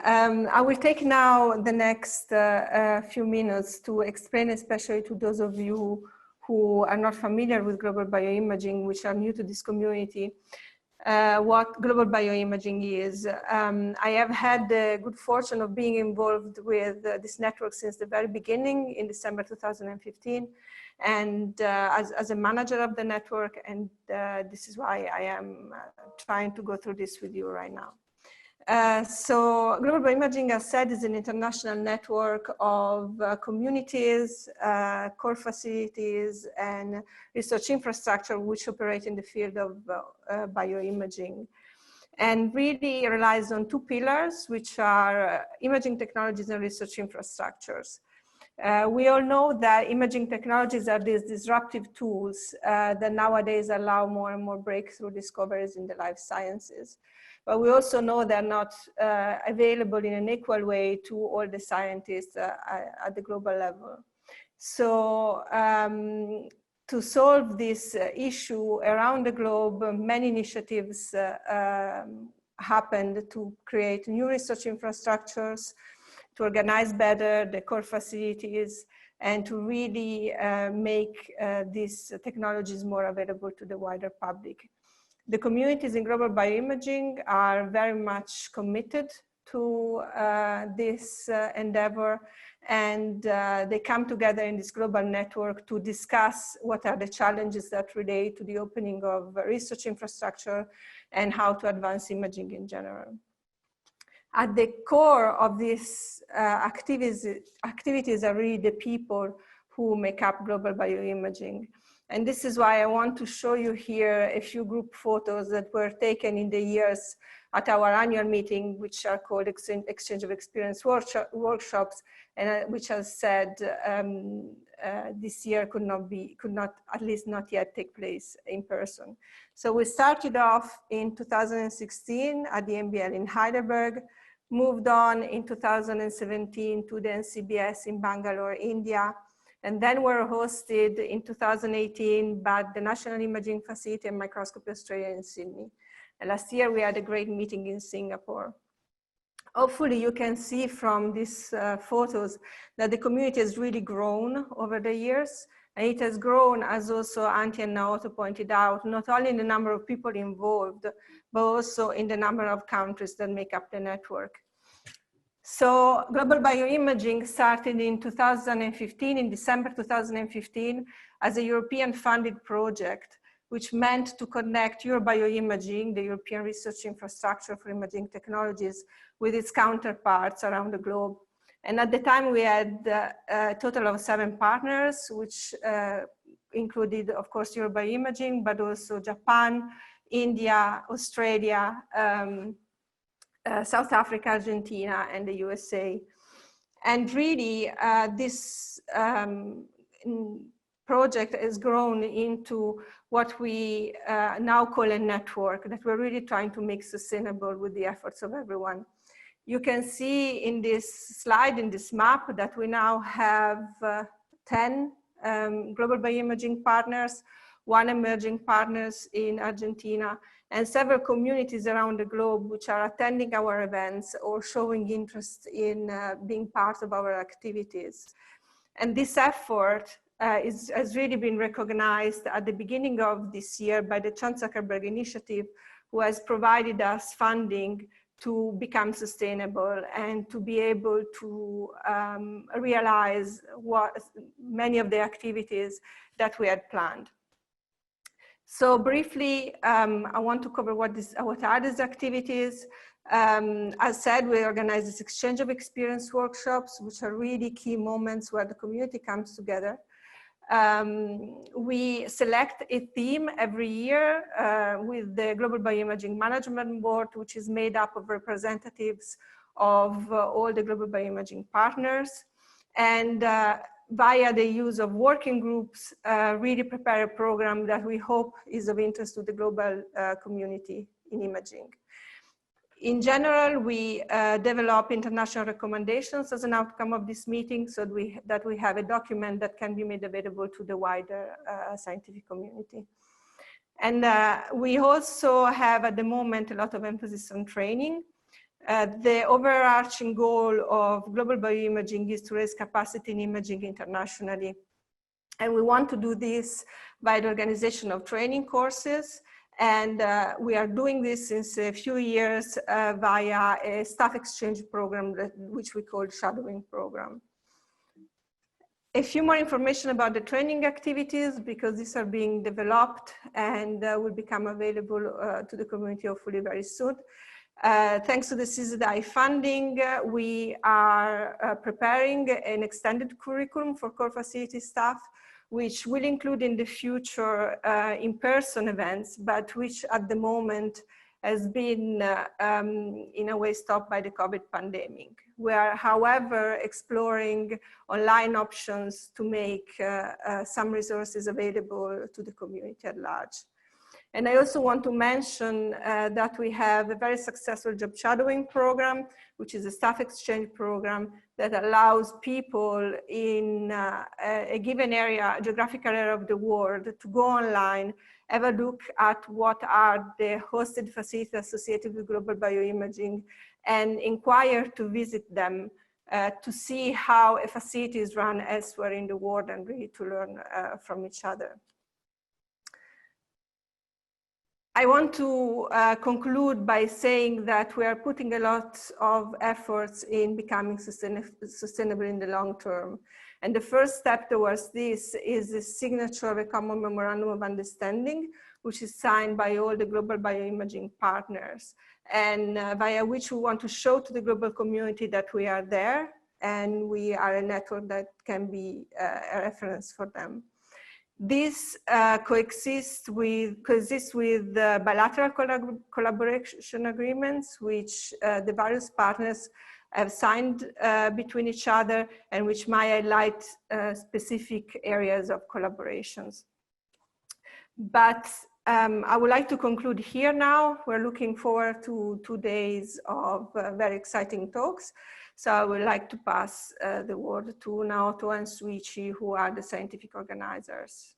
I will take now the next few minutes to explain, especially to those of you who are not familiar with global bioimaging, which are new to this community, what global bioimaging is. I have had the good fortune of being involved with this network since the very beginning in December 2015, and as a manager of the network, and this is why I am trying to go through this with you right now. So Global Bioimaging, as said, is an international network of communities, core facilities, and research infrastructure which operate in the field of bioimaging, and really relies on two pillars, which are imaging technologies and research infrastructures. We all know that imaging technologies are these disruptive tools that nowadays allow more and more breakthrough discoveries in the life sciences. But we also know they're not available in an equal way to all the scientists at the global level. So to solve this issue around the globe, many initiatives happened to create new research infrastructures, to organize better the core facilities, and to really make these technologies more available to the wider public. The communities in global bioimaging are very much committed to this endeavor, and they come together in this global network to discuss what are the challenges that relate to the opening of research infrastructure and how to advance imaging in general. At the core of these activities are really the people who make up global bioimaging. And this is why I want to show you here a few group photos that were taken in the years at our annual meeting, which are called Exchange of Experience workshops, and which, as said, this year could not, at least not yet, take place in person. So we started off in 2016 at the EMBL in Heidelberg, moved on in 2017 to the NCBS in Bangalore, India, and then were hosted in 2018 by the National Imaging Facility and Microscopy Australia in Sydney. And last year we had a great meeting in Singapore. Hopefully you can see from these photos that the community has really grown over the years. And it has grown, as also Antti and Naoto pointed out, not only in the number of people involved, but also in the number of countries that make up the network. So Global Bioimaging started in 2015, in December 2015, as a European funded project, which meant to connect Eurobioimaging, the European research infrastructure for imaging technologies, with its counterparts around the globe. And at the time we had a total of 7 partners, which included, of course, Eurobioimaging, but also Japan, India, Australia, South Africa, Argentina, and the USA. And really, this project has grown into what we now call a network that we're really trying to make sustainable with the efforts of everyone. You can see in this slide, in this map, that we now have 10 global bioimaging partners, 1 emerging partners in Argentina, and several communities around the globe which are attending our events or showing interest in being part of our activities. And this effort has really been recognized at the beginning of this year by the Chan Zuckerberg Initiative, who has provided us funding to become sustainable and to be able to realize many of the activities that we had planned. So briefly, I want to cover what are these activities. As said, we organize this exchange of experience workshops, which are really key moments where the community comes together. We select a theme every year with the Global Bioimaging Management Board, which is made up of representatives of all the Global Bioimaging partners. And via the use of working groups, really prepare a program that we hope is of interest to the global community in imaging. In general, we develop international recommendations as an outcome of this meeting, so that we have a document that can be made available to the wider scientific community. And we also have at the moment a lot of emphasis on training. The overarching goal of global bioimaging is to raise capacity in imaging internationally. And we want to do this by the organization of training courses. And we are doing this since a few years via a staff exchange program, which we call shadowing program. A few more information about the training activities, because these are being developed and will become available to the community hopefully very soon. Thanks to the CZI funding, we are preparing an extended curriculum for core facility staff, which will include in the future in-person events, but which at the moment has been in a way stopped by the COVID pandemic. We are, however, exploring online options to make some resources available to the community at large. And I also want to mention that we have a very successful job shadowing program, which is a staff exchange program that allows people in a given area, geographical area of the world, to go online, have a look at what are the hosted facilities associated with global bioimaging, and inquire to visit them to see how a facility is run elsewhere in the world and really to learn from each other. I want to conclude by saying that we are putting a lot of efforts in becoming sustainable in the long term. And the first step towards this is the signature of a common memorandum of understanding, which is signed by all the global bioimaging partners, and via which we want to show to the global community that we are there and we are a network that can be a reference for them. This coexists with bilateral collaboration agreements, which the various partners have signed between each other, and which might highlight specific areas of collaborations. But I would like to conclude here now. We're looking forward to 2 days of very exciting talks. So I would like to pass the word to Naoto and Suichi, who are the scientific organizers.